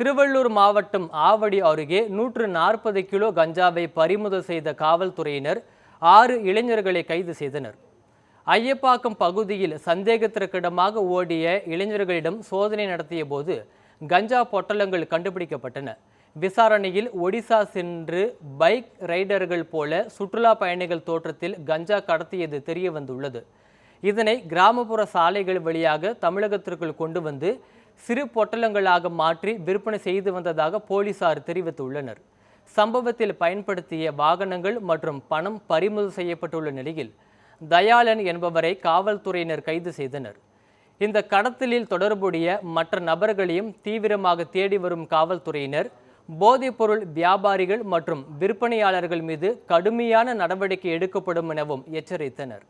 திருவள்ளூர் மாவட்டம் ஆவடி அருகே 140 கிலோ கஞ்சாவை பறிமுதல் செய்த காவல்துறையினர் 6 இளைஞர்களை கைது செய்தனர். ஐயப்பாக்கம் பகுதியில் சந்தேகத்திற்கிடமாக ஓடிய இளைஞர்களிடம் சோதனை நடத்திய போது கஞ்சா பொட்டலங்கள் கண்டுபிடிக்கப்பட்டன. விசாரணையில் ஒடிசா சென்று பைக் ரைடர்கள் போல சுற்றுலா பயணிகள் தோற்றத்தில் கஞ்சா கடத்தியது தெரிய வந்துள்ளது. இதனை கிராமப்புற சாலைகள் வழியாக தமிழகத்திற்குள் கொண்டு வந்து சிறு பொட்டலங்களாக மாற்றி விற்பனை செய்து வந்ததாக போலீசார் தெரிவித்துள்ளனர். சம்பவத்தில் பயன்படுத்திய வாகனங்கள் மற்றும் பணம் பறிமுதல் செய்யப்பட்டுள்ள நிலையில் தயாளன் என்பவரை காவல்துறையினர் கைது செய்தனர். இந்த கடத்தலில் தொடர்புடைய மற்ற நபர்களையும் தீவிரமாக தேடி வரும் காவல்துறையினர் போதைப்பொருள் வியாபாரிகள் மற்றும் விற்பனையாளர்கள் மீது கடுமையான நடவடிக்கை எடுக்கப்படும் எனவும் எச்சரித்தனர்.